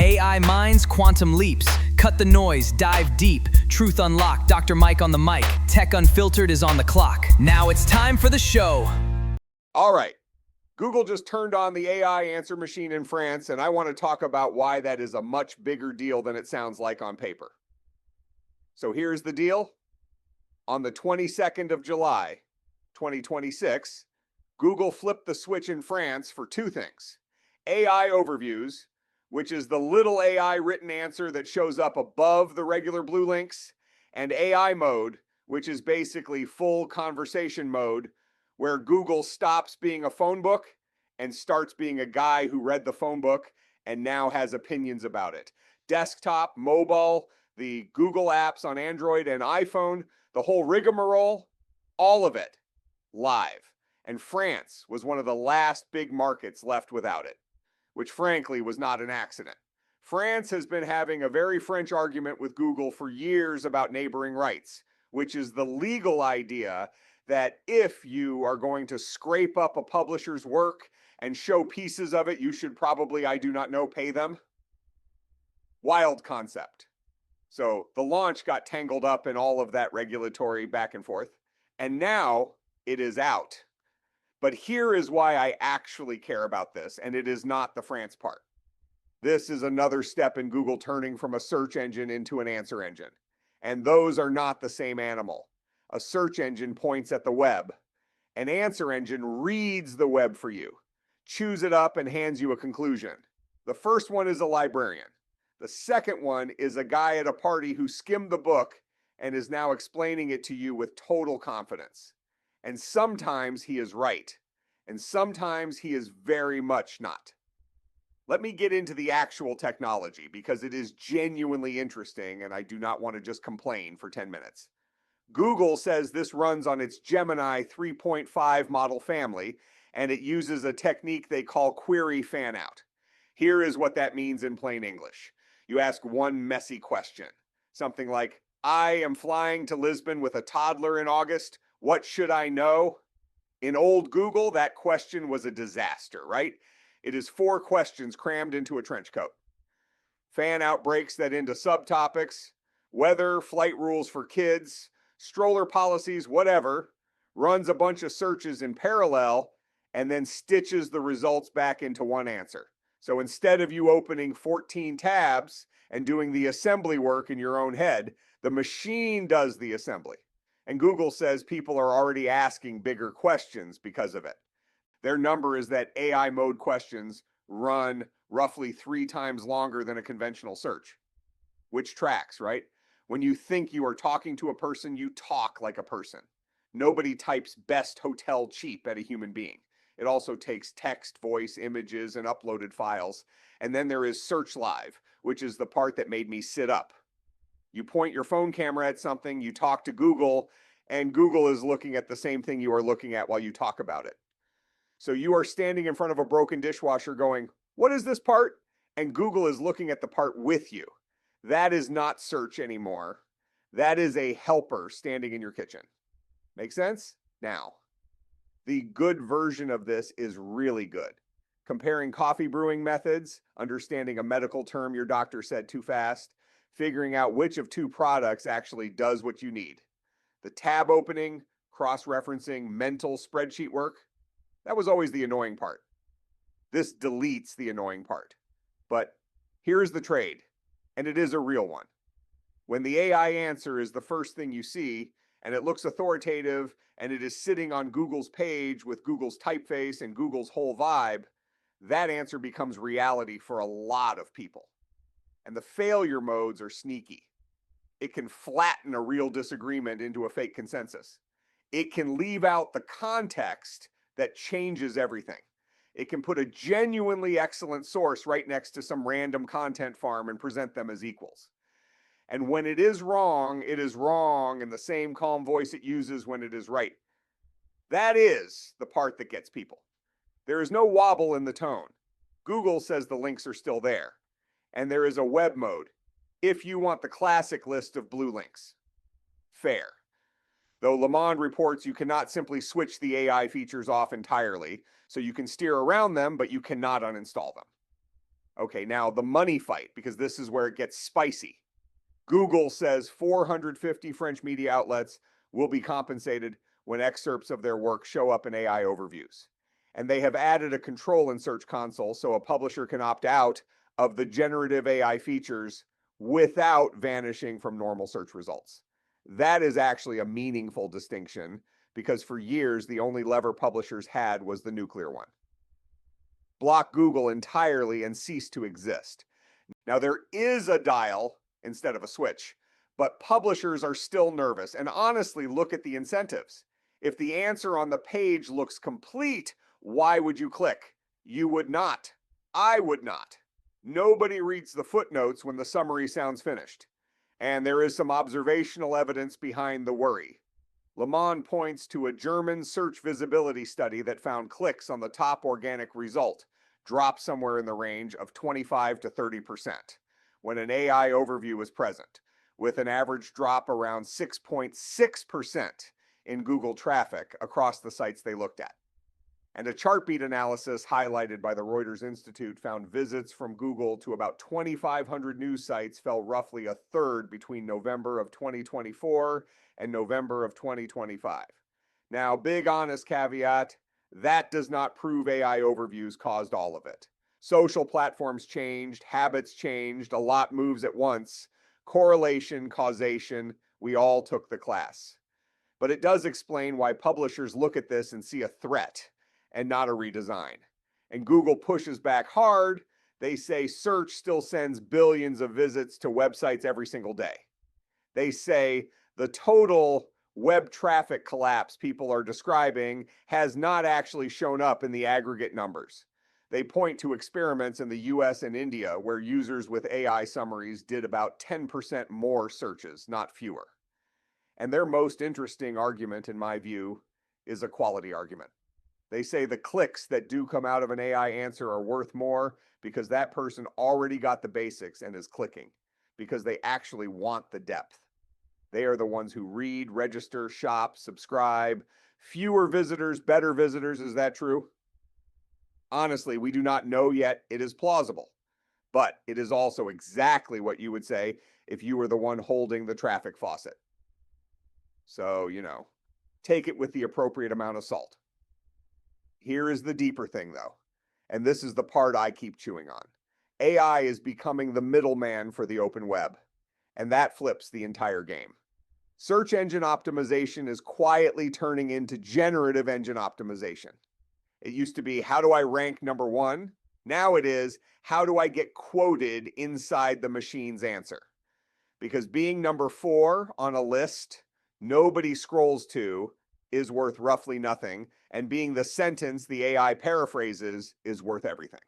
AI minds, quantum leaps. Cut the noise, dive deep. Truth unlocked. Dr. Mike on the mic. Tech Unfiltered is on the clock. Now it's time for the show. All right. Google just turned on the AI answer machine in France, and I want to talk about why that is a much bigger deal than it sounds like on paper. So here's the deal. On the 22nd of July, 2026, Google flipped the switch in France for two things. AI overviews, which is the little AI written answer that shows up above the regular blue links, and AI mode, which is basically full conversation mode, where Google stops being a phone book and starts being a guy who read the phone book and now has opinions about it. Desktop, mobile, the Google apps on Android and iPhone, the whole rigmarole, all of it live. And France was one of the last big markets left without it, which frankly was not an accident. France has been having a very French argument with Google for years about neighboring rights, which is the legal idea that if you are going to scrape up a publisher's work and show pieces of it, you should probably, I do not know, pay them. Wild concept. So the launch got tangled up in all of that regulatory back and forth, and now it is out. But here is why I actually care about this, and it is not the France part. This is another step in Google turning from a search engine into an answer engine. And those are not the same animal. A search engine points at the web. An answer engine reads the web for you, chews it up, and hands you a conclusion. The first one is a librarian. The second one is a guy at a party who skimmed the book and is now explaining it to you with total confidence. And sometimes he is right, and sometimes he is very much not. Let me get into the actual technology because it is genuinely interesting and I do not want to just complain for 10 minutes. Google says this runs on its Gemini 3.5 model family, and it uses a technique they call query fan-out. Here is what that means in plain English. You ask one messy question, something like, I am flying to Lisbon with a toddler in August. What should I know? In old Google, that question was a disaster, right? It is 4 questions crammed into a trench coat. Fan-out breaks that into subtopics, weather, flight rules for kids, stroller policies, whatever, runs a bunch of searches in parallel, and then stitches the results back into one answer. So instead of you opening 14 tabs and doing the assembly work in your own head, the machine does the assembly. And Google says people are already asking bigger questions because of it. Their number is that AI mode questions run roughly 3 times longer than a conventional search, which tracks, right? When you think you are talking to a person, you talk like a person. Nobody types best hotel cheap at a human being. It also takes text, voice, images, and uploaded files. And then there is Search Live, which is the part that made me sit up. You point your phone camera at something, you talk to Google, and Google is looking at the same thing you are looking at while you talk about it. So you are standing in front of a broken dishwasher going, what is this part? And Google is looking at the part with you. That is not search anymore. That is a helper standing in your kitchen. Make sense? Now, the good version of this is really good. Comparing coffee brewing methods, understanding a medical term your doctor said too fast, figuring out which of 2 products actually does what you need. The tab opening, cross-referencing, mental spreadsheet work, that was always the annoying part. This deletes the annoying part. But here's the trade, and it is a real one. When the AI answer is the first thing you see, and it looks authoritative, and it is sitting on Google's page with Google's typeface and Google's whole vibe, that answer becomes reality for a lot of people. And the failure modes are sneaky. It can flatten a real disagreement into a fake consensus. It can leave out the context that changes everything. It can put a genuinely excellent source right next to some random content farm and present them as equals. And when it is wrong in the same calm voice it uses when it is right. That is the part that gets people. There is no wobble in the tone. Google says the links are still there. And there is a web mode, if you want the classic list of blue links. Fair. Though Le Monde reports you cannot simply switch the AI features off entirely, so you can steer around them, but you cannot uninstall them. Okay, now the money fight, because this is where it gets spicy. Google says 450 French media outlets will be compensated when excerpts of their work show up in AI overviews. And they have added a control in Search Console so a publisher can opt out of the generative AI features without vanishing from normal search results. That is actually a meaningful distinction because for years, the only lever publishers had was the nuclear one. Block Google entirely and cease to exist. Now, there is a dial instead of a switch, but publishers are still nervous. And honestly, look at the incentives. If the answer on the page looks complete, why would you click? You would not. I would not. Nobody reads the footnotes when the summary sounds finished. And there is some observational evidence behind the worry. Le Monde points to a German search visibility study that found clicks on the top organic result drop somewhere in the range of 25 to 30% when an AI overview was present, with an average drop around 6.6% in Google traffic across the sites they looked at. And a chartbeat analysis highlighted by the Reuters Institute found visits from Google to about 2,500 news sites fell roughly a third between November of 2024 and November of 2025. Now, big honest caveat, that does not prove AI overviews caused all of it. Social platforms changed, habits changed, a lot moves at once. Correlation, causation, we all took the class. But it does explain why publishers look at this and see a threat and not a redesign. And Google pushes back hard. They say search still sends billions of visits to websites every single day. They say the total web traffic collapse people are describing has not actually shown up in the aggregate numbers. They point to experiments in the US and India where users with AI summaries did about 10% more searches, not fewer. And their most interesting argument, in my view, is a quality argument. They say the clicks that do come out of an AI answer are worth more because that person already got the basics and is clicking, because they actually want the depth. They are the ones who read, register, shop, subscribe. Fewer visitors, better visitors. Is that true? Honestly, we do not know yet. It is plausible, but it is also exactly what you would say if you were the one holding the traffic faucet. So, take it with the appropriate amount of salt. Here is the deeper thing, though, and this is the part I keep chewing on. AI is becoming the middleman for the open web, and that flips the entire game. Search engine optimization is quietly turning into generative engine optimization. It used to be, how do I rank number one? Now it is, how do I get quoted inside the machine's answer? Because being number 4 on a list nobody scrolls to is worth roughly nothing, and being the sentence the AI paraphrases is worth everything,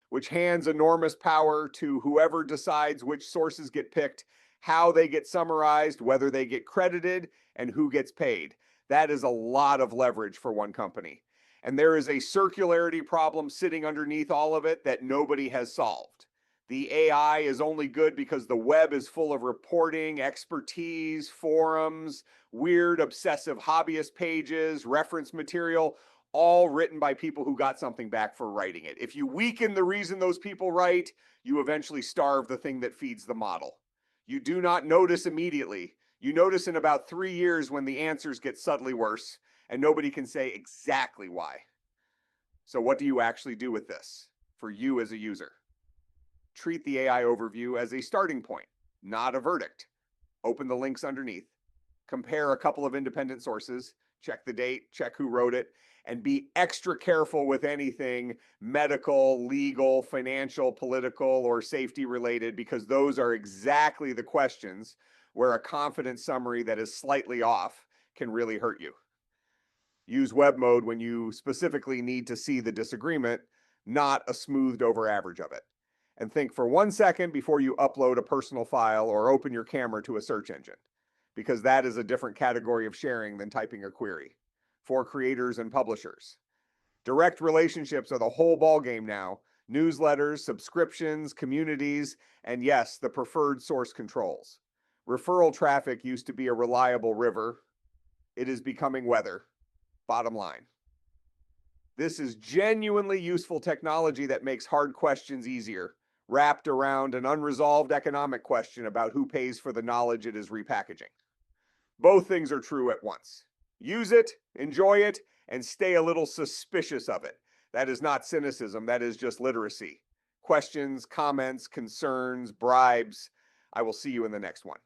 which hands enormous power to whoever decides which sources get picked, how they get summarized, whether they get credited, and who gets paid. That is a lot of leverage for one company. And there is a circularity problem sitting underneath all of it that nobody has solved. The AI is only good because the web is full of reporting, expertise, forums, weird, obsessive hobbyist pages, reference material, all written by people who got something back for writing it. If you weaken the reason those people write, you eventually starve the thing that feeds the model. You do not notice immediately. You notice in about 3 years when the answers get subtly worse, and nobody can say exactly why. So what do you actually do with this for you as a user? Treat the AI overview as a starting point, not a verdict. Open the links underneath. Compare a couple of independent sources, check the date, check who wrote it, and be extra careful with anything medical, legal, financial, political, or safety related, because those are exactly the questions where a confident summary that is slightly off can really hurt you. Use web mode when you specifically need to see the disagreement, not a smoothed over average of it. And think for 1 second before you upload a personal file or open your camera to a search engine, because that is a different category of sharing than typing a query for creators and publishers. Direct relationships are the whole ballgame now. Newsletters, subscriptions, communities, and yes, the preferred source controls. Referral traffic used to be a reliable river. It is becoming weather. Bottom line. This is genuinely useful technology that makes hard questions easier. wrapped around an unresolved economic question about who pays for the knowledge it is repackaging. Both things are true at once. Use it, enjoy it, and stay a little suspicious of it. That is not cynicism, that is just literacy. Questions, comments, concerns, bribes. I will see you in the next one.